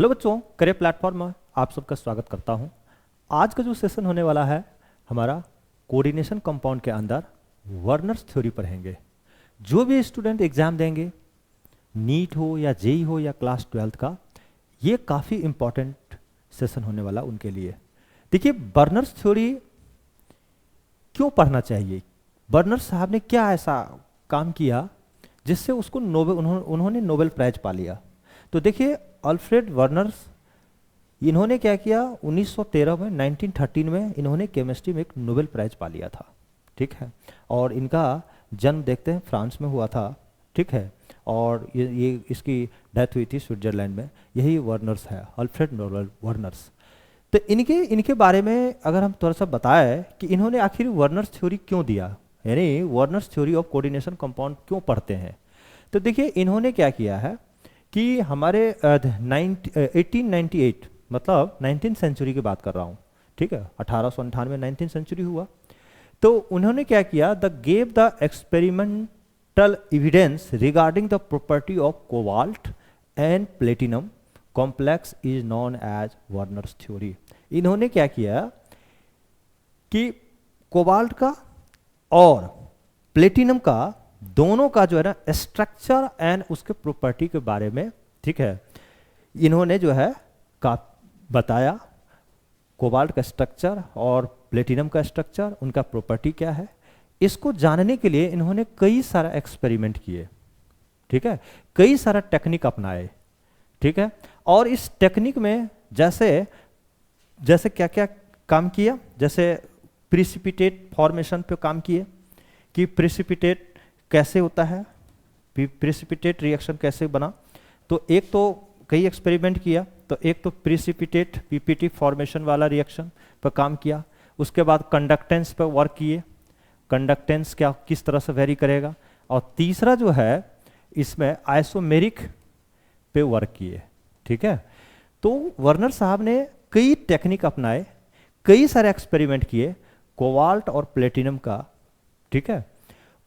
Hello बच्चों, career platform में आप सबका स्वागत करता हूं। आज का जो सेशन होने वाला है हमारा कोऑर्डिनेशन कंपाउंड के अंदर वर्नर्स थ्योरी पढ़ेंगे। जो भी स्टूडेंट एग्जाम देंगे, नीट हो या जेई हो या क्लास 12th का, ये काफ़ी इंपॉर्टेंट सेशन होने वाला उनके लिए। देखिए, वर्नर्स थ्योरी क्यों पढ़ना चाहिए, बर्नर्स साहब ने क्या ऐसा काम किया जिससे उसको उन्होंने नोबेल प्राइज पा लिया। तो देखिए, अल्फ्रेड वर्नर्स, इन्होंने क्या किया 1913 में 1913 में इन्होंने केमिस्ट्री में एक नोबेल प्राइज पा लिया था। ठीक है, और इनका जन्म देखते हैं फ्रांस में हुआ था। ठीक है, और ये इसकी डेथ हुई थी स्विट्जरलैंड में। यही वर्नर्स है, अल्फ्रेड नोबेल वर्नर्स। तो इनके बारे में अगर हम थोड़ा सा बताएं कि इन्होंने आखिर वर्नर्स थ्योरी क्यों दिया, यानी Werner's theory of coordination compound क्यों पढ़ते हैं। तो देखिए, इन्होंने क्या किया है कि हमारे 1898 मतलब 19th सेंचुरी की बात कर रहा हूँ। ठीक है, 1898 19th सेंचुरी हुआ। तो उन्होंने क्या किया, the gave the experimental evidence regarding the property of cobalt and platinum complex is known as Werner's theory. इन्होंने क्या किया कि कोबाल्ट का और प्लेटिनम का दोनों का जो है ना स्ट्रक्चर एंड उसके प्रॉपर्टी के बारे में, ठीक है, इन्होंने जो है का बताया। कोबाल्ट का स्ट्रक्चर और प्लेटिनम का स्ट्रक्चर, उनका प्रॉपर्टी क्या है, इसको जानने के लिए इन्होंने कई सारा एक्सपेरिमेंट किए। ठीक है, कई सारा टेक्निक अपनाए। ठीक है, और इस टेक्निक में जैसे क्या क्या काम किया, जैसे प्रिसिपिटेट फॉर्मेशन पे काम किए कि प्रिसिपिटेट कैसे होता है, प्रिसिपिटेट रिएक्शन कैसे बना। तो एक तो कई एक्सपेरिमेंट किया, तो एक तो प्रिसिपिटेट पीपीटी फॉर्मेशन वाला रिएक्शन पर काम किया। उसके बाद कंडक्टेंस पर वर्क किए, कंडक्टेंस क्या किस तरह से वेरी करेगा। और तीसरा जो है इसमें आइसोमेरिक पे वर्क किए। ठीक है, तो वर्नर साहब ने कई टेक्निक अपनाए, कई सारे एक्सपेरिमेंट किए कोबाल्ट और प्लेटिनम का। ठीक है,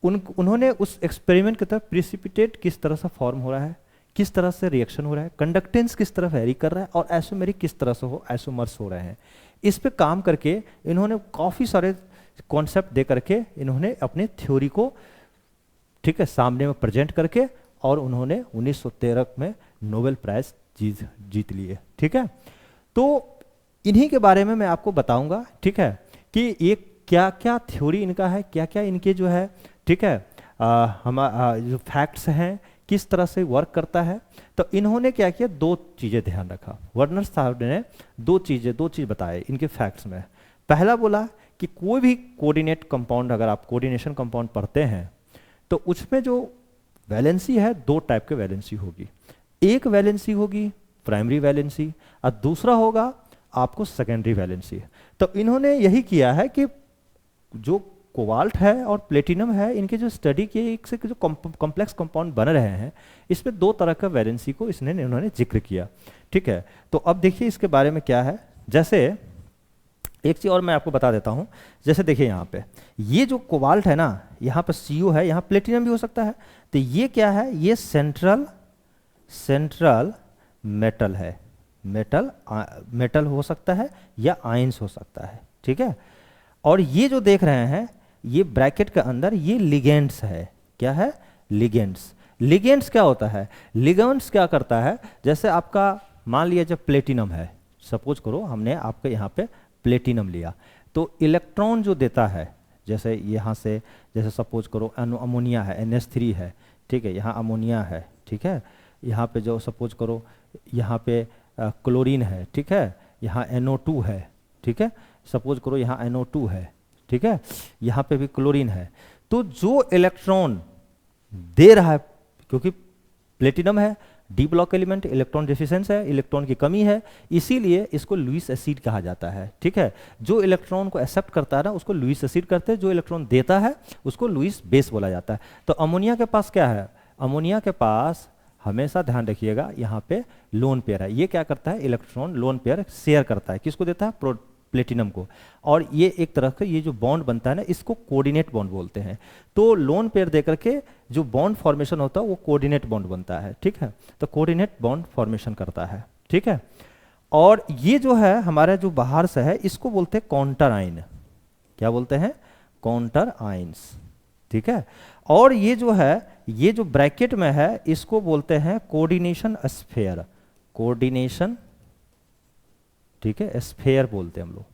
उन्होंने उस एक्सपेरिमेंट की तरफ प्रिसिपिटेट किस तरह से फॉर्म हो रहा है, किस तरह से रिएक्शन हो रहा है, कंडक्टेंस किस तरह वेरी कर रहा है, और आइसोमेरिक किस तरह से आइसोमर्स हो रहे हैं, इस पे काम करके इन्होंने काफ़ी सारे कॉन्सेप्ट दे करके इन्होंने अपने थ्योरी को, ठीक है, सामने में प्रेजेंट करके, और उन्होंने 1913 में नोबेल प्राइज जीत लिए। ठीक है, तो इन्हीं के बारे में मैं आपको बताऊंगा। ठीक है, कि ये क्या क्या थ्योरी इनका है, क्या क्या इनके जो है, ठीक है, जो फैक्ट्स हैं, किस तरह से वर्क करता है। तो इन्होंने क्या किया, दो चीज़ें ध्यान रखा। वर्नर साहब ने दो चीज़ बताए इनके फैक्ट्स में। पहला बोला कि कोई भी कोऑर्डिनेट कंपाउंड, अगर आप कोऑर्डिनेशन कंपाउंड पढ़ते हैं तो उसमें जो वैलेंसी है, दो टाइप के वैलेंसी होगी। एक वैलेंसी होगी प्राइमरी वैलेंसी, और दूसरा होगा आपको सेकेंडरी वैलेंसी। तो इन्होंने यही किया है कि जो कोबाल्ट है और प्लेटिनम है, इनके जो स्टडी किए, एक से जो कॉम्प्लेक्स कंपाउंड बन रहे हैं, इसमें दो तरह का वैलेंसी को इन्होंने जिक्र किया। ठीक है, तो अब देखिए इसके बारे में क्या है। जैसे एक चीज़ और मैं आपको बता देता हूँ। जैसे देखिए यहाँ पे ये जो कोबाल्ट है ना, यहाँ पर CO है, यहाँ प्लेटिनम भी हो सकता है। तो ये क्या है, ये सेंट्रल मेटल है। मेटल हो सकता है या आयंस हो सकता है। ठीक है, और ये जो देख रहे हैं, ये ब्रैकेट के अंदर ये लिगेंड्स है। क्या है, लिगेंड्स क्या होता है, लिगेंड्स क्या करता है, जैसे आपका मान लिया जब प्लेटिनम है, सपोज करो हमने आपके यहाँ पे प्लेटिनम लिया, तो इलेक्ट्रॉन जो देता है, जैसे यहाँ से, जैसे सपोज करो अमोनिया है, NH3 है। ठीक है, यहाँ अमोनिया है। ठीक है, यहाँ पे जो सपोज करो यहाँ पे क्लोरीन है। ठीक है, यहाँ NO2 है। ठीक है, सपोज करो यहाँ NO2 है। ठीक है, यहाँ पे भी क्लोरीन है। तो जो इलेक्ट्रॉन दे रहा है, क्योंकि प्लेटिनम है, डी ब्लॉक एलिमेंट, इलेक्ट्रॉन डिफिशिएंस है, इलेक्ट्रॉन की कमी है, इसीलिए इसको लुईस एसिड कहा जाता है। ठीक है, जो इलेक्ट्रॉन को एक्सेप्ट करता है ना, उसको लुईस एसिड करते हैं, जो इलेक्ट्रॉन देता है उसको लुईस बेस बोला जाता है। तो अमोनिया के पास क्या है, अमोनिया के पास हमेशा ध्यान रखिएगा, यहाँ पे लोन पेयर है। ये क्या करता है, इलेक्ट्रॉन लोन पेयर शेयर करता है, किसको देता है, प्लेटिनम को। और ये एक तरह का ये जो बॉन्ड बनता है ना, इसको कोऑर्डिनेट बॉन्ड बोलते हैं। तो लोन पेयर देकर के जो बॉन्ड फॉर्मेशन होता है वो कोऑर्डिनेट बॉन्ड बनता है। ठीक है, तो कोऑर्डिनेट बॉन्ड फॉर्मेशन करता है। ठीक है। और ये जो है हमारा जो बाहर से है इसको बोलते हैं काउंटर आयन। क्या बोलते हैं? काउंटर आयन्स, ठीक है। और ये जो है, ये जो ब्रैकेट में है इसको बोलते हैं कोऑर्डिनेशन स्फीयर, कोऑर्डिनेशन, ठीक है, स्फीयर बोलते हैं हम लोग,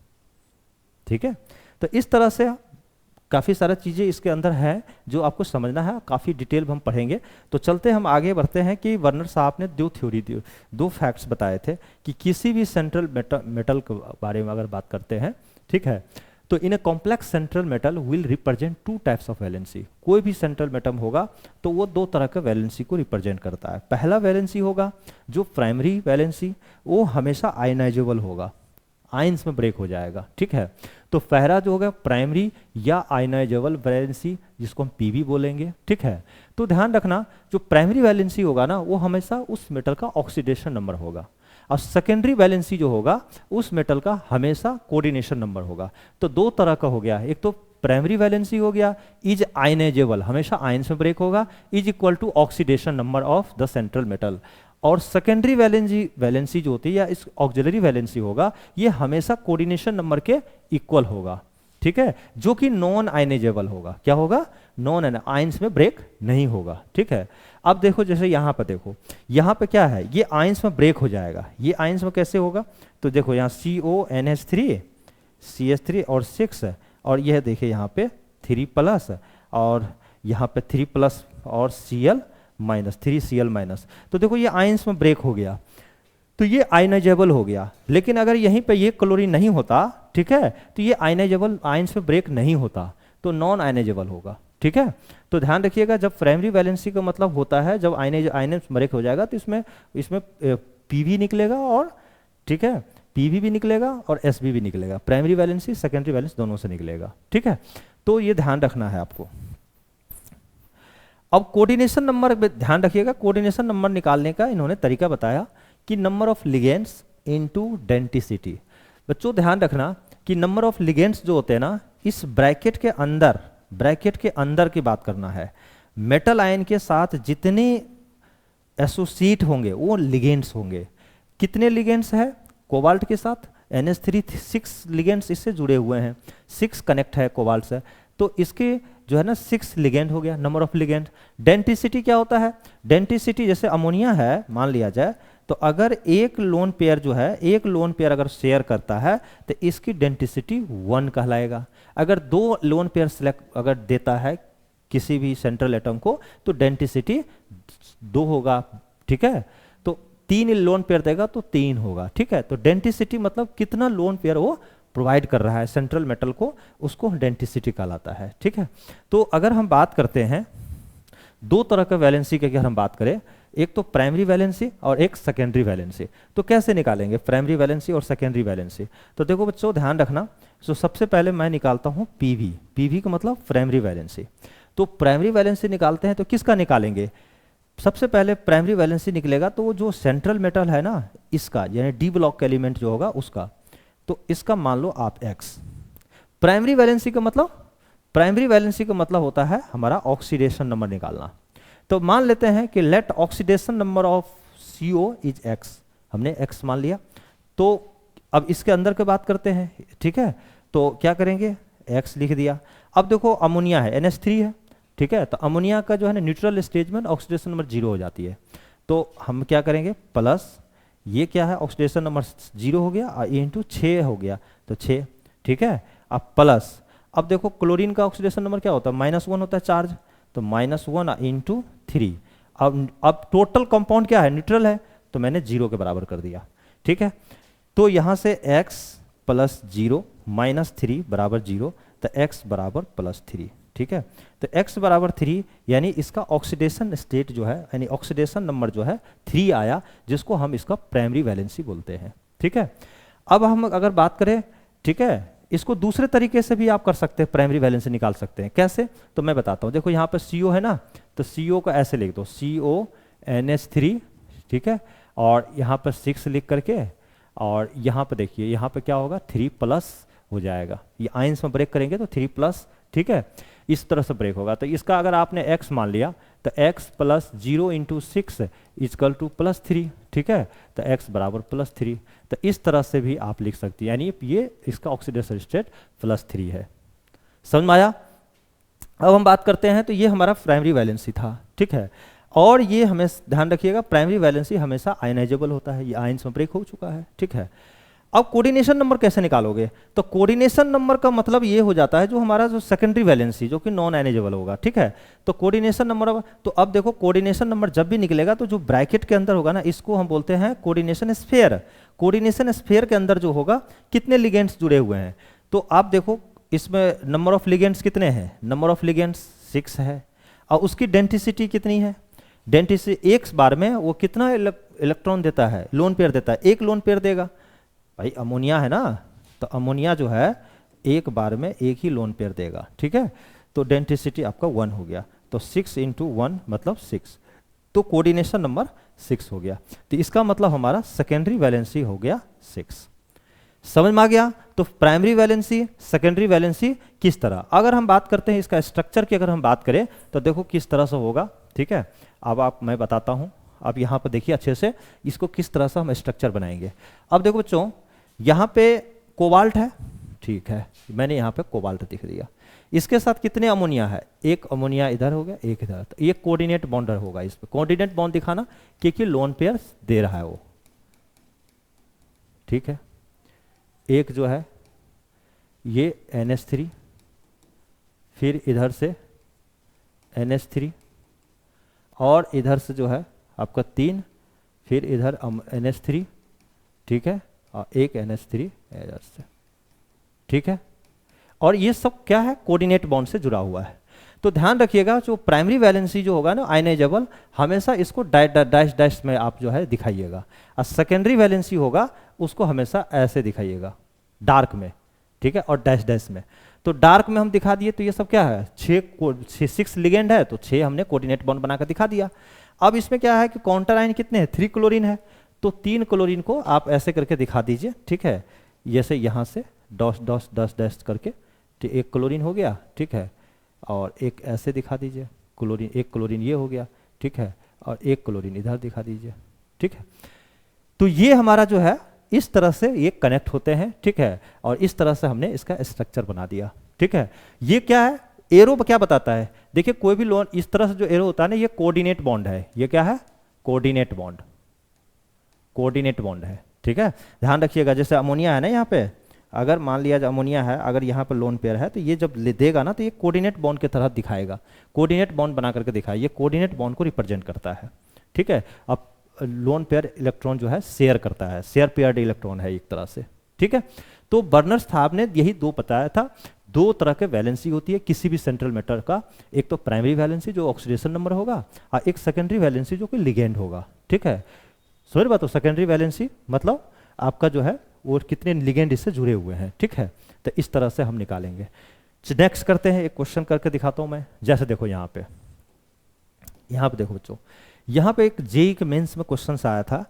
ठीक है। तो इस तरह से काफ़ी सारा चीज़ें इसके अंदर है जो आपको समझना है, काफ़ी डिटेल हम पढ़ेंगे। तो चलते हम आगे बढ़ते हैं कि वर्नर साहब ने दो फैक्ट्स बताए थे कि किसी भी सेंट्रल मेटल के बारे में अगर बात करते हैं, ठीक है, तो in a complex central metal will represent two types of valency. कोई भी सेंट्रल मेटल होगा तो वो दो तरह के वैलेंसी को रिप्रेजेंट करता है। पहला वैलेंसी होगा जो प्राइमरी वैलेंसी, वो हमेशा आयनाइजेबल होगा, आयंस में ब्रेक हो जाएगा, ठीक है। तो पहला जो होगा प्राइमरी या आयनाइजेबल वैलेंसी, जिसको हम पीवी बोलेंगे, ठीक है। तो ध्यान रखना जो प्राइमरी वैलेंसी होगा ना वो हमेशा उस मेटल का ऑक्सीडेशन नंबर होगा, और सेकेंडरी वैलेंसी जो होगा उस मेटल का हमेशा कोऑर्डिनेशन नंबर होगा। तो दो तरह का हो गया, एक तो प्राइमरी वैलेंसी हो गया इज आयनाइजेबल, हमेशा आयंस में ब्रेक होगा, is equal to oxidation number of the central metal. और सेकेंडरी वैलेंसी जो होती है या इस ऑक्सिलरी वैलेंसी होगा ये हमेशा कोऑर्डिनेशन नंबर के इक्वल होगा, ठीक है, जो कि नॉन आयनाइजेबल होगा। क्या होगा? नॉन आयंस में ब्रेक नहीं होगा, ठीक है। अब देखो जैसे यहाँ पर देखो, यहाँ पे क्या है, ये आयंस में ब्रेक हो जाएगा। ये आयंस में कैसे होगा? तो देखो यहाँ CONH3 CH3 और 6 है, और यह देखिए यहाँ पे 3+ और यहाँ पे 3+ और Cl- 3Cl-। तो देखो ये आयंस में ब्रेक हो गया, तो ये आयनाइजेबल हो गया। लेकिन अगर यहीं पे ये क्लोरीन नहीं होता, ठीक है, तो ये आयनाइजेबल आयंस में ब्रेक नहीं होता, तो नॉन आयनाइजेबल होगा, ठीक है। तो ध्यान रखिएगा जब प्राइमरी वैलेंसी का मतलब होता है जब आयन ब्रेक हो जाएगा तो इसमें पीवी निकलेगा, और ठीक है, पीवी भी निकलेगा और एसबी भी निकलेगा। प्राइमरी वैलेंसी सेकेंडरी वैलेंस दोनों से निकलेगा, ठीक है। तो ये ध्यान रखना है आपको। अब कोऑर्डिनेशन नंबर ध्यान रखिएगा, कोऑर्डिनेशन नंबर निकालने का इन्होंने तरीका बताया कि number of ligands into density. बच्चों ध्यान रखना कि नंबर ऑफ लिगेंड्स जो होते हैं ना, इस ब्रैकेट के अंदर की बात करना है। मेटल आयन के साथ जितने एसोसिएट होंगे वो लिगेंड्स होंगे। कितने लिगेंड्स है? कोबाल्ट के साथ NH3 6 लिगेंड्स इससे जुड़े हुए हैं, 6 कनेक्ट है कोबाल्ट से, तो इसके जो है ना 6 लिगेंड हो गया, नंबर ऑफ लिगेंड। डेंसिटी क्या होता है? डेंसिटी जैसे अमोनिया है मान लिया जाए, तो अगर एक लोन पेयर जो है, एक लोन पेयर अगर शेयर करता है तो इसकी डेंसिटी 1 कहलाएगा। अगर 2 लोन पेयर सेलेक्ट अगर देता है किसी भी सेंट्रल एटम को तो डेंसिटी 2 होगा, ठीक है। तो 3 लोन पेयर देगा तो 3 होगा, ठीक है। तो डेंसिटी मतलब कितना लोन पेयर वो प्रोवाइड कर रहा है सेंट्रल मेटल को, उसको डेंसिटी कहलाता है, ठीक है। तो अगर हम बात करते हैं दो तरह का वैलेंसी की, अगर हम बात करें, एक तो प्राइमरी वैलेंसी और एक सेकेंडरी वैलेंसी। तो कैसे निकालेंगे प्राइमरी वैलेंसी और सेकेंडरी वैलेंसी? तो देखो बच्चों ध्यान रखना, तो सबसे पहले मैं निकालता हूँ पीवी का मतलब प्राइमरी वैलेंसी। तो प्राइमरी वैलेंसी निकालते हैं तो किसका निकालेंगे? सबसे पहले प्राइमरी वैलेंसी निकलेगा तो वो जो सेंट्रल मेटल है ना इसका, यानी डी ब्लॉक एलिमेंट जो होगा उसका, तो इसका मान लो आप X। प्राइमरी वैलेंसी का मतलब होता है हमारा ऑक्सीडेशन नंबर निकालना। तो मान लेते हैं कि let oxidation number of CO is X, हमने X मान लिया। तो अब इसके अंदर की बात करते हैं, ठीक है। तो क्या करेंगे? X लिख दिया। अब देखो अमोनिया है, NH3 है, ठीक है। तो अमोनिया का जो है ना न्यूट्रल स्टेज में ऑक्सीडेशन नंबर 0 हो जाती है, तो हम क्या करेंगे? प्लस ये क्या है? ऑक्सीडेशन नंबर 0 हो गया और इंटू 6 हो गया, तो 6, ठीक है। अब प्लस, अब देखो क्लोरीन का ऑक्सीडेशन नंबर क्या होता है? -1 होता है चार्ज, तो -1 इंटू 3। अब टोटल कंपाउंड क्या है? न्यूट्रल है, तो मैंने 0 के बराबर कर दिया, ठीक है। तो यहाँ से x + 0 -3 = 0, तो x = +3, ठीक है। तो x = 3 यानी इसका ऑक्सीडेशन स्टेट जो है, यानी ऑक्सीडेशन नंबर जो है 3 आया, जिसको हम इसका प्राइमरी वैलेंसी बोलते हैं, ठीक है। अब हम अगर बात करें, ठीक है, इसको दूसरे तरीके से भी आप कर सकते हैं, प्राइमरी वैलेंसी निकाल सकते हैं। कैसे? तो मैं बताता हूँ। देखो यहाँ पर CO है ना, तो CO को ऐसे लिख दो, CONH3, ठीक है, और यहाँ पर 6 लिख करके, और यहाँ पर देखिए यहाँ पर क्या होगा? 3+ हो जाएगा। ये आयंस में ब्रेक करेंगे तो 3+, ठीक है। इस तरह से ब्रेक होगा। तो इसका अगर आपने x मान लिया तो x plus 0 into 6 is equal to plus 3, ठीक है, तो x बराबर प्लस 3। तो इस तरह से भी आप लिख सकती हैं, यानी ये इसका ऑक्सीडेशन स्टेट प्लस 3 है। समझ में आया? अब हम बात करते हैं, तो ये हमारा प्राइमरी वैलेंसी था, ठीक है, और ये हमें ध्यान रखिएगा प्राइमरी वैलेंसी हमेशा आयनाइजेबल होता है, ये आयंस में ब्रेक हो चुका है, ठीक है। अब कोऑर्डिनेशन नंबर कैसे निकालोगे? तो कोऑर्डिनेशन नंबर का मतलब ये हो जाता है जो हमारा जो सेकेंडरी वैलेंसी जो कि नॉन आयनाइजेबल होगा, ठीक है। तो कोऑर्डिनेशन नंबर, तो अब देखो कोऑर्डिनेशन नंबर जब भी निकलेगा तो जो ब्रैकेट के अंदर होगा ना, इसको हम बोलते हैं कोऑर्डिनेशन स्फीयर। कोऑर्डिनेशन स्फीयर के अंदर जो होगा कितने लिगेंड्स जुड़े हुए हैं, तो आप देखो इसमें नंबर ऑफ लिगेंड्स कितने हैं, नंबर ऑफ लिगेंड्स 6 है, और उसकी डेंसिटी कितनी है, डेंसिटी एक बार में वो कितना इलेक्ट्रॉन देता है, लोन पेयर देता है, एक लोन पेयर देगा। भाई अमोनिया है ना, तो अमोनिया जो है एक बार में एक ही लोन पेयर देगा, ठीक है। तो डेंसिटी आपका 1 हो गया, तो 6 इंटू 1 मतलब 6, तो कोऑर्डिनेशन नंबर 6 हो गया। तो इसका मतलब हमारा सेकेंडरी वैलेंसी हो गया 6। समझ में आ गया? तो प्राइमरी वैलेंसी, सेकेंडरी वैलेंसी किस तरह, अगर हम बात करते हैं इसका स्ट्रक्चर की, अगर हम बात करें तो देखो किस तरह से होगा, ठीक है। अब मैं बताता हूं, अब यहाँ पर देखिए अच्छे से इसको किस तरह से हम स्ट्रक्चर बनाएंगे। अब देखो बच्चों, यहाँ पे कोबाल्ट है, ठीक है, मैंने यहाँ पे कोबाल्ट दिख दिया, इसके साथ कितने अमोनिया है, एक अमोनिया इधर हो गया, एक इधर, तो ये कोऑर्डिनेट बॉन्डर होगा। इस पे कोऑर्डिनेट बॉन्ड दिखाना क्योंकि लोन पेयर दे रहा है वो, ठीक है। एक जो है ये NH3, फिर इधर से NH3, और इधर से जो है आपका 3, फिर इधर NH3, ठीक है, और एक NH3 इधर से, ठीक है। और ये सब क्या है, कोऑर्डिनेट बॉन्ड से जुड़ा हुआ है। तो ध्यान रखिएगा जो प्राइमरी वैलेंसी जो होगा ना आयनाइजेबल, हमेशा इसको डैश डैश में आप जो है दिखाइएगा, और सेकेंडरी वैलेंसी होगा उसको हमेशा ऐसे दिखाइएगा डार्क में, ठीक है, और डैश डैश में। तो डार्क में हम दिखा दिए, तो ये सब क्या है, 6 लिगेंड है, तो 6 हमने कोऑर्डिनेट बॉन्ड बनाकर दिखा दिया। अब इसमें क्या है कि काउंटर आयन कितने हैं, 3 क्लोरीन है, तो 3 क्लोरीन को आप ऐसे करके दिखा दीजिए, ठीक है, जैसे यहाँ से डॉस डॉस डॉस डैश करके, ठीक, एक क्लोरीन हो गया, ठीक है, और एक ऐसे दिखा दीजिए क्लोरीन, एक क्लोरीन ये हो गया, ठीक है, और एक क्लोरीन इधर दिखा दीजिए, ठीक है। तो ये हमारा जो है इस तरह से ये कनेक्ट होते हैं, ठीक है, और इस तरह से हमने इसका स्ट्रक्चर बना दिया, ठीक है। ये क्या है, एरो क्या बताता है, देखिए कोई भी लोन इस तरह से जो एरो होता है ना, ये कोऑर्डिनेट बॉन्ड है, ये क्या है, कोऑर्डिनेट बॉन्ड, कोऑर्डिनेट बॉन्ड है, ठीक है। ध्यान रखिएगा जैसे अमोनिया है ना, यहाँ पे अगर मान लिया अमोनिया है, अगर यहाँ पर लोन पेयर है, तो ये जब देगा ना तो ये कोऑर्डिनेट बॉन्ड की तरह दिखाएगा, कोऑर्डिनेट बॉन्ड बना करके दिखाए, ये कोऑर्डिनेट बॉन्ड को रिप्रेजेंट करता है, ठीक है। अब लोन पेयर इलेक्ट्रॉन जो है शेयर करता है, शेयर पेयर्ड इलेक्ट्रॉन है एक तरह से, ठीक है। तो बर्नर्स साहब ने यही दो बताया था, 2 तरह के वैलेंसी होती है किसी भी सेंट्रल मैटर का, एक तो प्राइमरी वैलेंसी जो ऑक्सीडेशन नंबर होगा, और एक सेकेंडरी वैलेंसी जो कि लिगेंड होगा, ठीक है। समझ बात हो, सेकेंडरी वैलेंसी मतलब आपका जो है वो कितने लिगेंड इससे जुड़े हुए हैं, ठीक है। तो इस तरह से हम निकालेंगे। नेक्स्ट करते हैं, एक क्वेश्चन करके दिखाता हूं मैं। जैसे देखो यहाँ पे देखो बच्चों, यहाँ पे एक जेईई के मेंस में क्वेश्चन आया था,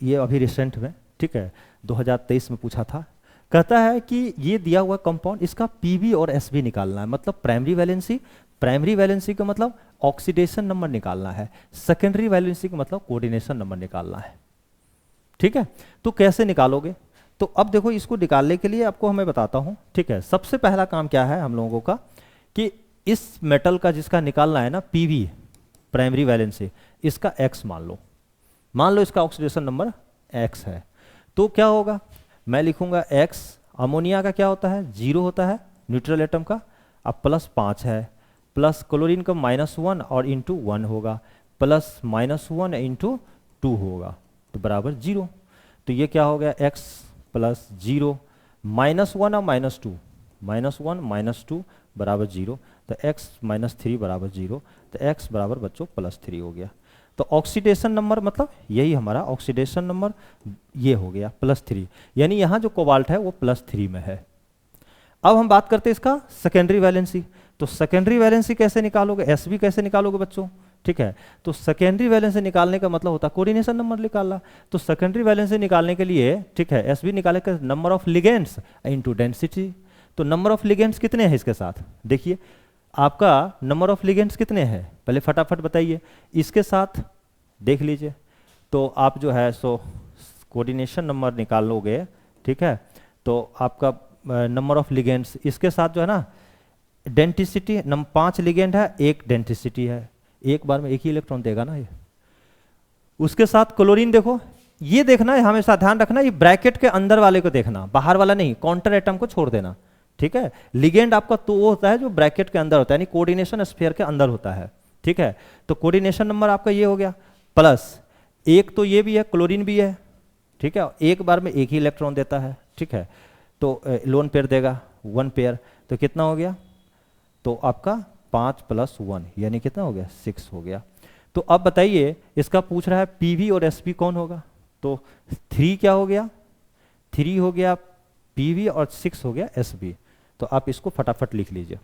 ये अभी रिसेंट में, ठीक है, 2023 में पूछा था। कहता है कि ये दिया हुआ कंपाउंड, इसका पीबी और एसबी निकालना है, मतलब प्राइमरी वैलेंसी का मतलब ऑक्सीडेशन नंबर निकालना है, सेकेंडरी वैलेंसी का मतलब कोऑर्डिनेशन नंबर निकालना है, ठीक है। तो कैसे निकालोगे, तो अब देखो इसको निकालने के लिए आपको हमें बताता हूं, ठीक है। सबसे पहला काम क्या है हम लोगों का कि इस मेटल का जिसका निकालना है ना पीवी प्राइमरी वैलेंसी, इसका x मान लो इसका ऑक्सीडेशन नंबर x है, तो क्या होगा, मैं लिखूंगा x, अमोनिया का क्या होता है 0 होता है न्यूट्रल एटम का, अब +5 है, प्लस क्लोरीन का -1 और इंटू 1 होगा, प्लस -1 इंटू 2 होगा, तो बराबर 0। तो ये क्या हो गया x प्लस 0 -1 और -2, -1 -2 बराबर 0, तो x -3 बराबर 0, तो x बराबर बच्चों +3 हो गया। तो ऑक्सीडेशन नंबर मतलब यही हमारा ऑक्सीडेशन नंबर ये हो गया +3, यानी यहाँ जो कोबाल्ट है वो +3 में है। अब हम बात करते हैं इसका सेकेंडरी वैलेंसी। तो सेकेंडरी वैलेंसी कैसे निकालोगे, एसबी कैसे निकालोगे बच्चों, ठीक है। तो सेकेंडरी वैलेंसी निकालने का मतलब होता है कोऑर्डिनेशन नंबर निकालना। तो सेकेंडरी वैलेंसी निकालने के लिए, ठीक है, एसबी निकालने का number of ligands into density. तो नंबर ऑफ लिगेंड्स कितने हैं इसके साथ, देखिए आपका नंबर ऑफ लिगेंड्स कितने हैं पहले फटाफट बताइए। इसके साथ देख लीजिए, तो आप जो है सो कोऑर्डिनेशन नंबर निकाल लोगे, ठीक है। तो आपका नंबर ऑफ लिगेंड्स इसके साथ जो है ना डेंटिसिटी, 5 लिगेंड है, 1 डेंटिसिटी है, एक बार में एक ही इलेक्ट्रॉन देगा ना ये। उसके साथ क्लोरीन देखो, ये देखना है हमेशा ध्यान रखना, ये ब्रैकेट के अंदर वाले को देखना, बाहर वाला नहीं, काउंटर एटम को छोड़ देना, ठीक है। लिगेंड आपका तो वो होता है जो ब्रैकेट के अंदर होता है, यानी कोऑर्डिनेशन स्फीयर के अंदर होता है, ठीक है। तो कोऑर्डिनेशन नंबर आपका ये हो गया, प्लस एक तो ये भी है, क्लोरीन भी है, ठीक है, एक बार में एक ही इलेक्ट्रॉन देता है, ठीक है। तो लोन पेयर देगा 1 पेयर, तो कितना हो गया, तो आपका 5 + 1 यानी कितना हो गया 6 हो गया। तो अब बताइए इसका पूछ रहा है पीवी और एसपी कौन होगा, तो 3 क्या हो गया, 3 हो गया पीवी और 6 हो गया एसबी। तो आप इसको फटाफट लिख लीजिए,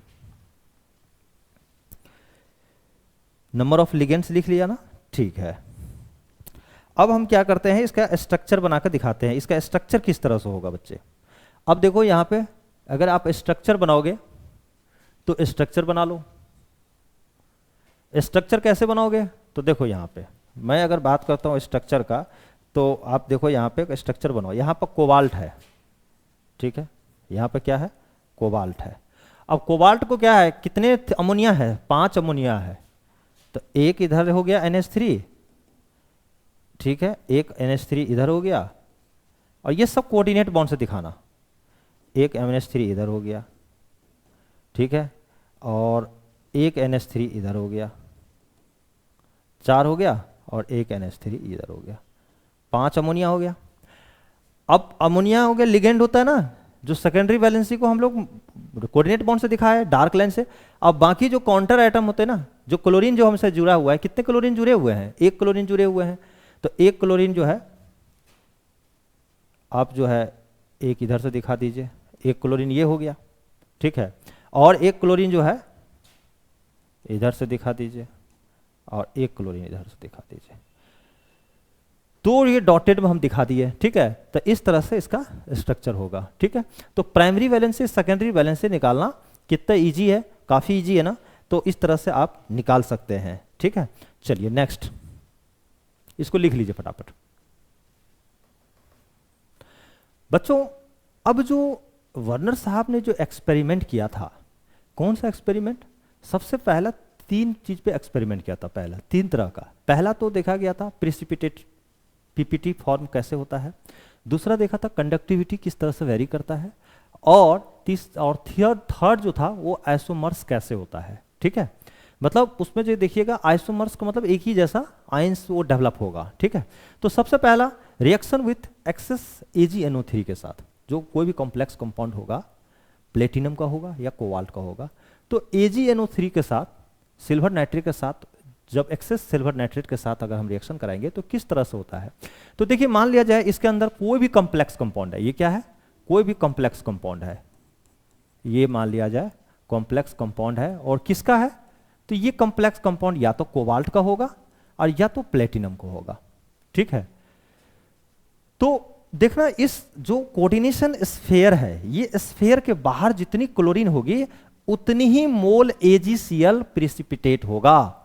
नंबर ऑफ लिगेंड्स लिख लिया ना, ठीक है। अब हम क्या करते हैं, इसका स्ट्रक्चर बनाकर दिखाते हैं। इसका स्ट्रक्चर किस तरह से होगा बच्चे, अब देखो यहां पे अगर आप स्ट्रक्चर बनाओगे तो स्ट्रक्चर बना लो। स्ट्रक्चर कैसे बनाओगे, तो देखो यहां पे मैं अगर बात करता हूं स्ट्रक्चर का, तो आप देखो यहां पे स्ट्रक्चर बनाओ, यहां पर कोबाल्ट है, ठीक है, यहां पे क्या है कोबाल्ट है। अब कोबाल्ट को क्या है, कितने अमोनिया है, 5 अमोनिया है, तो एक इधर हो गया NH3, ठीक है, एक NH3 इधर हो गया, और ये सब कोऑर्डिनेट बॉन्ड से दिखाना, एक NH3 इधर हो गया, ठीक है, और एक NH3 इधर हो गया, 4 हो गया, और एक NH3 इधर हो गया, 5 अमोनिया हो गया। अब अमोनिया हो गया लिगेंड होता है ना, जो सेकेंडरी वैलेंसी को हम लोग कोऑर्डिनेट बॉन्ड से दिखाया है डार्क लाइन से। अब बाकी जो काउंटर आइटम होते हैं ना, जो क्लोरीन जो हमसे जुड़ा हुआ है, कितने क्लोरीन जुड़े हुए हैं, 1 क्लोरीन जुड़े हुए हैं, तो 1 क्लोरीन जो है आप जो है एक इधर से दिखा दीजिए, 1 क्लोरीन ये हो गया, ठीक है, और 1 क्लोरीन जो है इधर से दिखा दीजिए, और 1 क्लोरीन इधर से दिखा दीजिए। तो ये डॉटेड में हम दिखा दिए, ठीक है। तो इस तरह से इसका स्ट्रक्चर होगा, ठीक है। तो प्राइमरी वैलेंसी सेकेंडरी वैलेंसी निकालना कितना इजी है, काफी इजी है ना, तो इस तरह से आप निकाल सकते हैं, ठीक है। चलिए नेक्स्ट, इसको लिख लीजिए फटाफट बच्चों। अब जो वर्नर साहब ने जो एक्सपेरिमेंट किया था, कौन सा एक्सपेरिमेंट, सबसे पहला 3 चीज पे एक्सपेरिमेंट किया था, पहला 3 तरह का। पहला तो देखा गया था प्रेसिपिटेट पीपीटी फॉर्म कैसे होता है, दूसरा देखा था कंडक्टिविटी किस तरह से वेरी करता है, और थर्ड जो था वो आइसोमर्स कैसे होता है, ठीक है। मतलब उसमें जो देखिएगा आइसोमर्स का मतलब एक ही जैसा आयंस वो डेवलप होगा, ठीक है। तो सबसे पहला रिएक्शन विथ एक्सेस AgNO3 के साथ, जो कोई भी कॉम्प्लेक्स कंपाउंड होगा, प्लेटिनम का होगा या कोबाल्ट का होगा, तो AgNO3 के साथ सिल्वर नाइट्रेट के साथ, जब एक्सेस सिल्वर नाइट्रेट के साथ अगर हम रिएक्शन कराएंगे तो किस तरह से होता है। तो देखिए मान लिया जाए इसके अंदर कोई भी कॉम्प्लेक्स कंपाउंड है, ये क्या है, कोई भी कॉम्प्लेक्स कंपाउंड है, ये मान लिया जाए कॉम्प्लेक्स कंपाउंड है, और किसका है, तो ये कॉम्प्लेक्स कंपाउंड या तो कोबाल्ट का होगा और या तो प्लेटिनम का होगा, ठीक है। तो देखना इस जो कोऑर्डिनेशन स्फीयर है, ये स्फीयर के बाहर जितनी क्लोरीन होगी उतनी ही मोल AgCl प्रेसिपिटेट होगा।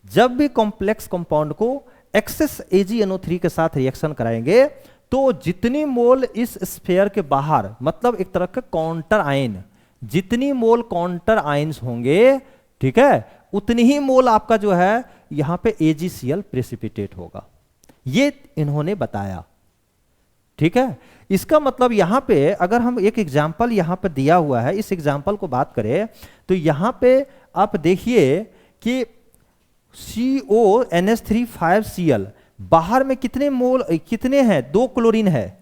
जब भी कॉम्प्लेक्स कंपाउंड को एक्सेस AgNO3 के साथ रिएक्शन कराएंगे तो जितनी मोल इस स्फीयर के बाहर, मतलब एक तरह का काउंटर आयन, जितनी मोल काउंटर आयन्स होंगे, ठीक है, उतनी ही मोल आपका जो है यहां पे AgCl प्रेसिपिटेट होगा। ये इन्होंने बताया, ठीक है। इसका मतलब यहां पे अगर हम एक एग्जाम्पल यहां पे दिया हुआ है, इस एग्जाम्पल को बात करें तो यहां पे आप देखिए कि CONH3 5Cl बाहर में कितने मोल, कितने हैं, 2 क्लोरीन है।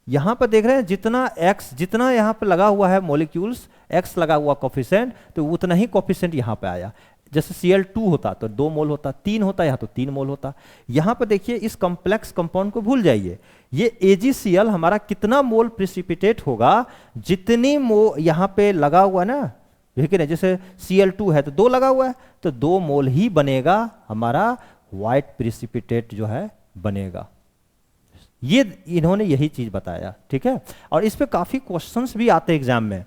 यहां पर देख रहे हैं जितना X, जितना यहां पर लगा हुआ है मॉलिक्यूल्स, X लगा हुआ कोफिशिएंट, तो उतना ही कोफिशिएंट यहां पे आया। जैसे Cl2 होता तो 2 मोल होता, 3 होता यहाँ तो 3 मोल होता। यहां पर देखिए इस कॉम्प्लेक्स कंपाउंड को भूल जाइए, ये AgCl हमारा कितना मोल प्रेसिपिटेट होगा, जितनी मोल यहां पे लगा हुआ ना, ठीक है, जैसे Cl2 है तो 2 लगा हुआ है, तो 2 मोल ही बनेगा हमारा व्हाइट प्रेसिपिटेट जो है बनेगा। ये इन्होंने यही चीज बताया, ठीक है। और इस पे काफी क्वेश्चंस भी आते हैं एग्जाम में,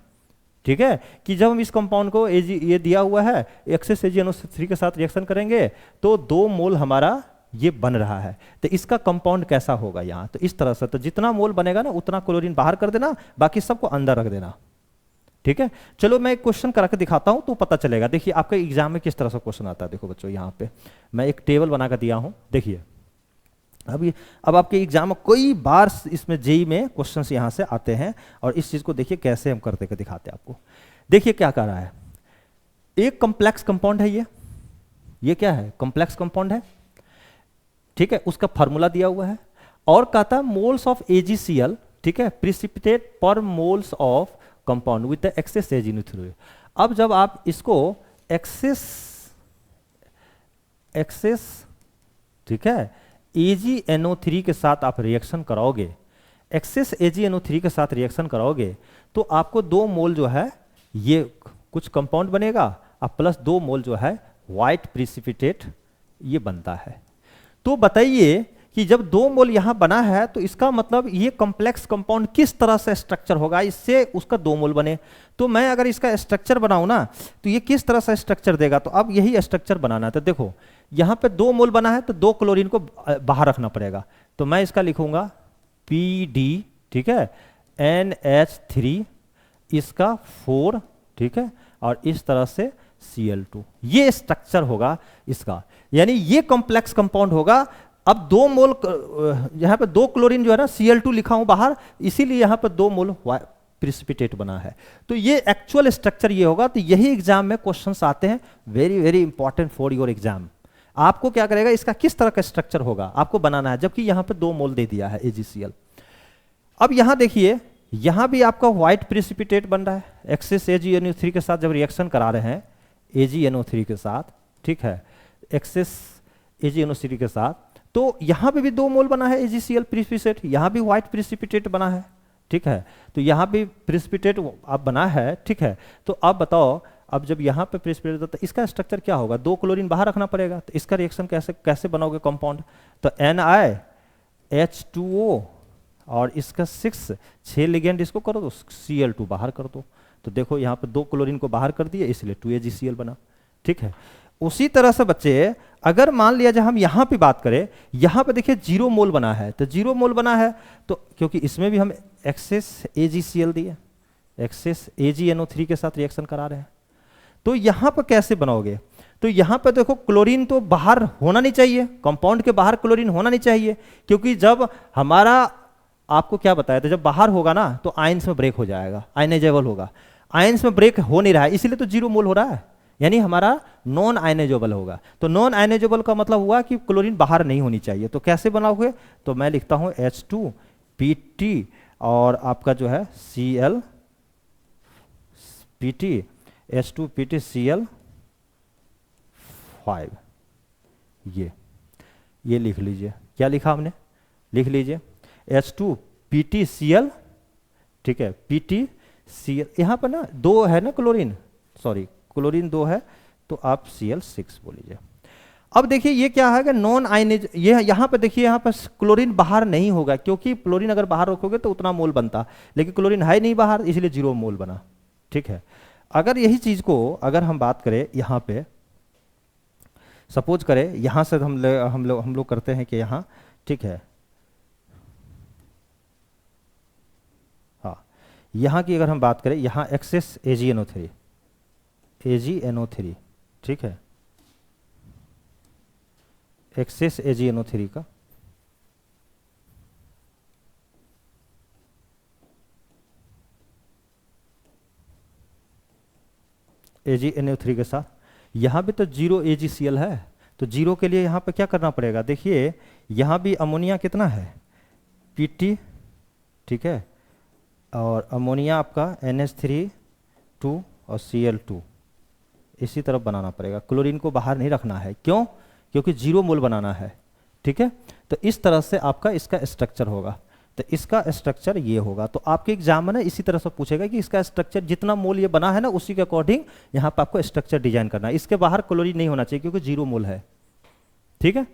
ठीक है, कि जब हम इस कंपाउंड को ये दिया हुआ है एक्सेस AgNO3 के साथ रिएक्शन करेंगे तो 2 मोल हमारा ये बन रहा है, तो इसका कंपाउंड कैसा होगा यहाँ, तो इस तरह से, तो जितना मोल बनेगा ना उतना क्लोरीन बाहर कर देना, बाकी सबको अंदर रख देना। ठीक है, चलो मैं एक क्वेश्चन करा के दिखाता हूं तो पता चलेगा। देखिए आपके एग्जाम में किस तरह से क्वेश्चन आता है। देखो बच्चों, यहाँ पे मैं एक टेबल बना कर दिया हूं, देखिए अब आपके एग्जाम में कई बार इसमें जेई में क्वेश्चन यहाँ से आते हैं, और इस चीज को देखिए कैसे हम करते दिखाते हैं आपको। देखिए क्या कर रहा है, एक कॉम्प्लेक्स कंपाउंड है, ये क्या है, कॉम्प्लेक्स कंपाउंड है। ठीक है, उसका फार्मूला दिया हुआ है और कहता है मोल्स ऑफ AgCl, ठीक है, प्रिसिपिटेट पर moles of compound with the excess AgNO3। अब जब आप इसको एक्सेस ठीक है AgNO3 के साथ आप रिएक्शन कराओगे, एक्सेस AgNO3 के साथ रिएक्शन कराओगे तो आपको 2 मोल जो है ये कुछ कंपाउंड बनेगा, अब प्लस 2 मोल जो है व्हाइट प्रिसिपिटेट ये बनता है। तो बताइए कि जब 2 मोल यहां बना है तो इसका मतलब ये कॉम्प्लेक्स कंपाउंड किस तरह से स्ट्रक्चर होगा, इससे उसका 2 मोल बने। तो मैं अगर इसका स्ट्रक्चर बनाऊं ना तो ये किस तरह से स्ट्रक्चर देगा, तो अब यही स्ट्रक्चर बनाना है। तो देखो यहां पे 2 मोल बना है तो 2 क्लोरीन को बाहर रखना पड़ेगा, तो मैं इसका लिखूंगा PD, ठीक है, NH3, इसका 4, ठीक है, और इस तरह से Cl2, ये स्ट्रक्चर होगा इसका, यानी ये कॉम्प्लेक्स कंपाउंड होगा। अब 2 मोल यहाँ पे 2 क्लोरीन जो है ना Cl2 लिखा हूं बाहर, इसीलिए यहाँ पे 2 मोल प्रिसिपिटेट बना है। तो ये एक्चुअल स्ट्रक्चर ये होगा। तो यही एग्जाम में क्वेश्चंस आते हैं, very very important for your exam. आपको क्या करेगा, इसका किस तरह का स्ट्रक्चर होगा आपको बनाना है, जबकि यहाँ पे 2 मोल दे दिया है AgCl। अब यहाँ देखिए, यहाँ भी आपका व्हाइट प्रिसिपिटेट बन रहा है, एक्सेस AgNO3 के साथ जब रिएक्शन करा रहे हैं AgNO3 के साथ, ठीक है, एक्सेस AgNO3 के साथ, तो यहाँ पे भी 2 मोल बना है AgCl प्रिसिपिटेट, यहाँ भी व्हाइट प्रिसिपिटेट बना है, ठीक है, तो यहाँ भी प्रिसिपिटेट अब बना है, ठीक है। तो अब बताओ, अब जब यहाँ पे प्रिसिपिटेट तो इसका स्ट्रक्चर क्या होगा, 2 क्लोरीन बाहर रखना पड़ेगा, तो इसका रिएक्शन कैसे बनाओगे कंपाउंड, तो NiH2O और इसका 6 लिगेंड इसको करो तो Cl2 बाहर कर दो। तो देखो यहाँ पे 2 क्लोरीन को बाहर कर दिए, इसलिए 2AgCl बना। ठीक है, उसी तरह से बच्चे अगर मान लिया जब हम यहाँ पे बात करें, यहाँ पे देखिए 0 मोल बना है, तो 0 मोल बना है तो क्योंकि इसमें भी हम एक्सेस AgCl दिए, एक्सेस AgNO3 के साथ रिएक्शन करा रहे हैं, तो यहाँ पर कैसे बनाओगे, तो यहाँ पे देखो क्लोरीन तो बाहर होना नहीं चाहिए, कंपाउंड के बाहर क्लोरीन होना नहीं चाहिए, क्योंकि जब हमारा आपको क्या बताया था, जब बाहर होगा ना तो आयंस में ब्रेक हो जाएगा, आयनाइजेबल होगा। आयंस में ब्रेक हो नहीं रहा है, इसीलिए तो 0 मोल हो रहा है, यानी हमारा नॉन आयनाइजेबल होगा। तो नॉन आयनाइजेबल का मतलब हुआ कि क्लोरीन बाहर नहीं होनी चाहिए। तो कैसे बनाओगे, तो मैं लिखता हूं H2PT और आपका जो है Cl PT, H2PT Cl5, ये लिख लीजिए। क्या लिखा हमने, लिख लीजिए H2PT Cl, ठीक है, PT Cl, यहाँ पर ना 2 है ना क्लोरीन, सॉरी क्लोरीन 2 है, तो आप Cl6 बोलिए। अब देखिए ये क्या है कि नॉन आयनेज, ये यहाँ पे देखिए, यहाँ पर क्लोरीन बाहर नहीं होगा, क्योंकि क्लोरीन अगर बाहर रखोगे तो उतना मोल बनता, लेकिन क्लोरीन है नहीं बाहर, इसलिए 0 मोल बना। ठीक है, अगर यही चीज को अगर हम बात करें यहाँ पे, सपोज करें यहाँ से हम लोग करते हैं कि यहाँ, ठीक है, हाँ, यहाँ की अगर हम बात करें, यहाँ एक्सेस AgNO3, ठीक है, एक्सेस AgNO3 का AgNO3 के साथ यहाँ भी तो 0 AgCl है, तो 0 के लिए यहाँ पे क्या करना पड़ेगा, देखिए यहाँ भी अमोनिया कितना है PT, ठीक है, और अमोनिया आपका NH3 और Cl2 इसी तरफ बनाना पड़ेगा, क्लोरीन को बाहर नहीं रखना है, क्यों, क्योंकि 0 मोल बनाना है। ठीक है, तो इस तरह से आपका इसका स्ट्रक्चर होगा, तो इसका स्ट्रक्चर ये होगा। तो आपके एग्जाम में ना इसी तरह से पूछेगा कि इसका स्ट्रक्चर जितना मोल ये बना है ना उसी के अकॉर्डिंग यहाँ पर आपको स्ट्रक्चर डिजाइन करना है, इसके बाहर क्लोरीन नहीं होना चाहिए क्योंकि 0 मोल है। ठीक है,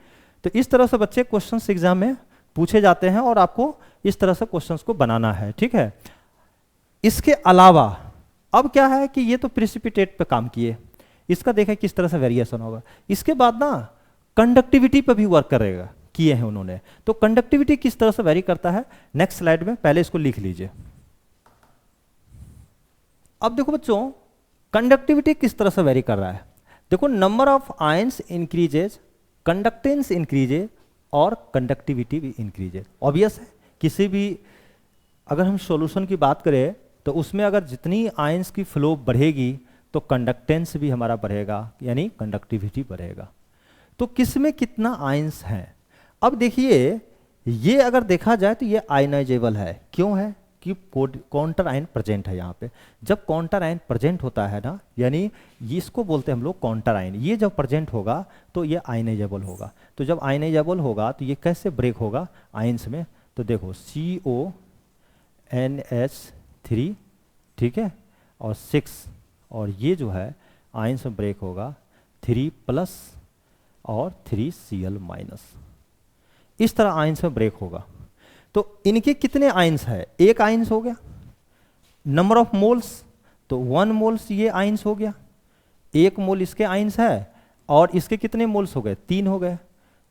तो इस तरह से बच्चे क्वेश्चन एग्जाम में पूछे जाते हैं और आपको इस तरह से क्वेश्चन को बनाना है। ठीक है, इसके अलावा अब क्या है कि ये तो प्रेसिपिटेट पे काम किए, इसका देखें किस तरह से वेरिएशन होगा। इसके बाद ना कंडक्टिविटी पे भी वर्क करेगा, किए हैं उन्होंने। तो कंडक्टिविटी किस तरह से वेरी करता है नेक्स्ट स्लाइड में, पहले इसको लिख लीजिए। अब देखो बच्चों कंडक्टिविटी किस तरह से वेरी कर रहा है। देखो number of ions increases, conductance increases और कंडक्टिविटी भी इंक्रीजेज। ऑब्वियस है, किसी भी अगर हम सॉल्यूशन की बात करें तो उसमें अगर जितनी आयंस की फ्लो बढ़ेगी तो कंडक्टेंस भी हमारा बढ़ेगा, यानी कंडक्टिविटी बढ़ेगा। तो किस में कितना आयंस है। अब देखिए ये अगर देखा जाए तो ये आयनाइजेबल है, क्यों है कि काउंटर आयन प्रेजेंट है यहाँ पे। जब काउंटर आयन प्रेजेंट होता है ना, यानी इसको बोलते हैं हम लोग काउंटर आयन, ये जब प्रेजेंट होगा तो ये आयनाइजेबल होगा। तो जब आयनाइजेबल होगा तो ये कैसे ब्रेक होगा आयंस में, तो देखो CONH3, ठीक है, और 6, और ये जो है आयंस में ब्रेक होगा 3+ और 3Cl-। इस तरह आयंस में ब्रेक होगा। तो इनके कितने आयंस है, एक आयंस हो गया। नंबर ऑफ मोल्स, तो 1 मोल्स ये आयंस हो गया, 1 मोल इसके आयंस है, और इसके कितने मोल्स हो गए, 3 हो गए।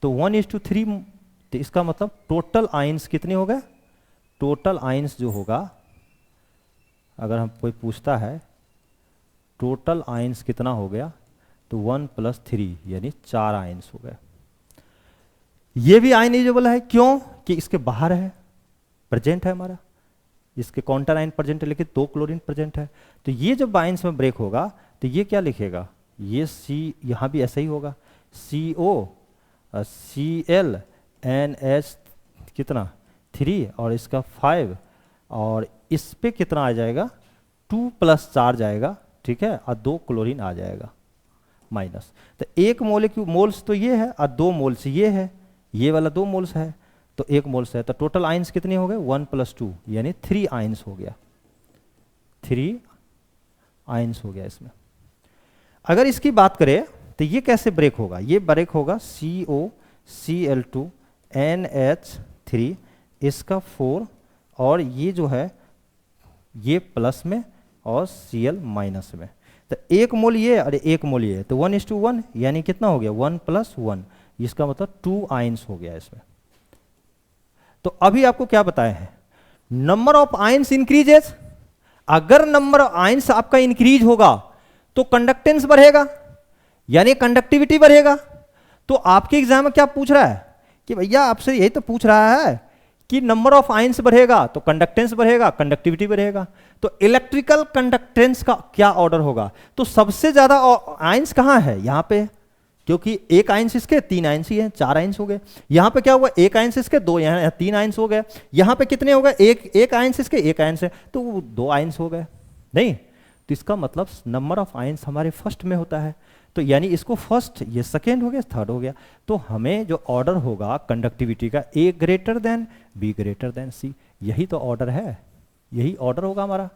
तो 1:3, तो इसका मतलब टोटल आयंस कितने हो गए। टोटल आयंस जो होगा, अगर हम कोई पूछता है टोटल आयंस कितना हो गया, तो 1 + 3 यानी 4 आयंस हो गए। ये भी आयनाइजेबल है, क्यों कि इसके बाहर है, प्रेजेंट है हमारा, इसके काउंटर आयन प्रेजेंट है लेकिन 2 क्लोरीन प्रेजेंट है। तो ये जब आयंस में ब्रेक होगा तो ये क्या लिखेगा, ये C यहाँ भी ऐसा ही होगा, CO ClNH कितना 3 और इसका 5, और इस पे कितना आ जाएगा 2 + 4 जाएगा, ठीक है, और 2 क्लोरीन आ जाएगा माइनस। तो 1 मोल्स तो ये है और 2 मोल्स ये है, ये वाला 2 मोल्स है तो 1 मोल्स है। तो टोटल आयंस कितने हो गए 1 + 2 यानी 3 आयंस हो गया, 3 आयंस हो गया इसमें। अगर इसकी बात करें तो ये कैसे ब्रेक होगा, ये ब्रेक होगा COCl2NH3, इसका 4 और ये जो है ये प्लस में और Cl माइनस में। तो 1 मोल ये और 1 मोल ये, तो 1:1 यानी कितना हो गया 1 + 1, इसका मतलब 2 आयंस हो गया इसमें। तो अभी आपको क्या बताए हैं, नंबर ऑफ आयंस इंक्रीजेस। अगर नंबर ऑफ आयंस आपका इंक्रीज होगा तो कंडक्टेंस बढ़ेगा यानी कंडक्टिविटी बढ़ेगा। तो आपके एग्जाम में क्या पूछ रहा है कि भैया आपसे यही तो पूछ रहा है कि नंबर ऑफ आयंस बढ़ेगा तो कंडक्टेंस बढ़ेगा, कंडक्टिविटी बढ़ेगा। तो इलेक्ट्रिकल कंडक्टेंस का क्या ऑर्डर होगा, तो सबसे ज्यादा आयंस कहां है यहाँ पे, क्योंकि 1 आयंस इसके 3 आयंस ही हैं, 4 आयंस हो गए। यहाँ पे क्या हुआ 1 आयंस इसके 2, यहाँ 3 आयंस हो गए। यहाँ पे कितने हो गए, एक आयंस इसके 1 आयंस है तो 2 आयंस हो गए। नहीं, तो इसका मतलब नंबर ऑफ आयंस हमारे फर्स्ट में होता है, तो यानी इसको फर्स्ट, ये सेकेंड हो गया, थर्ड हो गया। तो हमें जो ऑर्डर होगा कंडक्टिविटी का A greater than B greater than C, यही तो ऑर्डर है, यही ऑर्डर होगा हमारा,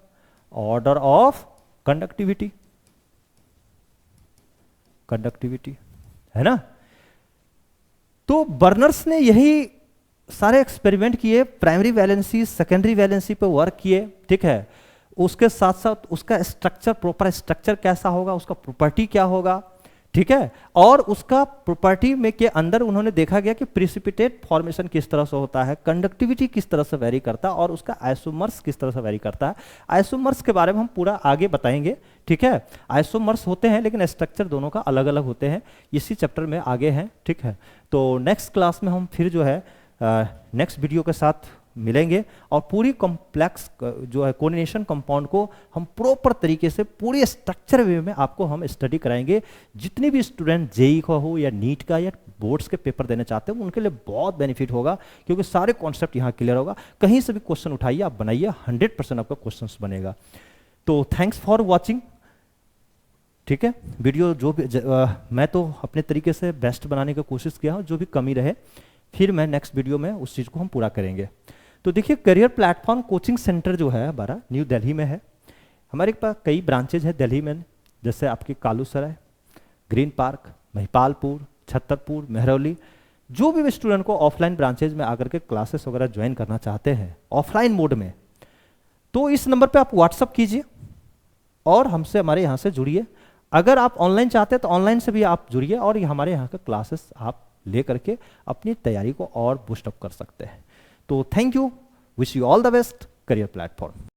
ऑर्डर ऑफ कंडक्टिविटी, कंडक्टिविटी है ना। तो बर्नर्स ने यही सारे एक्सपेरिमेंट किए, प्राइमरी वैलेंसी सेकेंडरी वैलेंसी पे वर्क किए, ठीक है। उसके साथ साथ उसका स्ट्रक्चर, प्रॉपर स्ट्रक्चर कैसा होगा, उसका प्रॉपर्टी क्या होगा, ठीक है, और उसका प्रॉपर्टी में के अंदर उन्होंने देखा गया कि प्रिसिपिटेट फॉर्मेशन किस तरह से होता है, कंडक्टिविटी किस तरह से वेरी करता है, और उसका आइसोमर्स किस तरह से वेरी करता है। आइसोमर्स के बारे में हम पूरा आगे बताएंगे, ठीक है। आइसोमर्स होते हैं लेकिन स्ट्रक्चर दोनों का अलग अलग होते हैं, इसी चैप्टर में आगे हैं, ठीक है। तो नेक्स्ट क्लास में हम फिर जो है नेक्स्ट वीडियो के साथ मिलेंगे और पूरी कॉम्प्लेक्स जो है कोऑर्डिनेशन कंपाउंड को हम प्रॉपर तरीके से पूरी स्ट्रक्चर वे में आपको हम स्टडी कराएंगे। जितने भी स्टूडेंट जेई का हो या नीट का या बोर्ड्स के पेपर देना चाहते हैं उनके लिए बहुत बेनिफिट होगा, क्योंकि सारे कॉन्सेप्ट यहाँ क्लियर होगा। कहीं से भी क्वेश्चन उठाइए, आप बनाइए, 100% आपका क्वेश्चन बनेगा। तो थैंक्स फॉर वॉचिंग, ठीक है। वीडियो जो भी मैं तो अपने तरीके से बेस्ट बनाने की कोशिश किया हूँ, जो भी कमी रहे फिर मैं नेक्स्ट वीडियो में उस चीज़ को हम पूरा करेंगे। तो देखिए करियर प्लेटफॉर्म कोचिंग सेंटर जो है हमारा न्यू दिल्ली में है। हमारे पास कई ब्रांचेज हैं दिल्ली में, जैसे आपकी कालूसराय, ग्रीन पार्क, महिपालपुर, छतरपुर, मेहरौली। जो भी स्टूडेंट को ऑफलाइन ब्रांचेज में आकर के क्लासेस वगैरह ज्वाइन करना चाहते हैं ऑफलाइन मोड में, तो इस नंबर पे आप व्हाट्सअप कीजिए और हमसे हमारे यहाँ से जुड़िए। अगर आप ऑनलाइन चाहते हैं तो ऑनलाइन से भी आप जुड़िए और ये हमारे यहाँ का क्लासेस आप ले करके अपनी तैयारी को और बूस्टअप कर सकते हैं। तो thank you, wish you all the best career platform.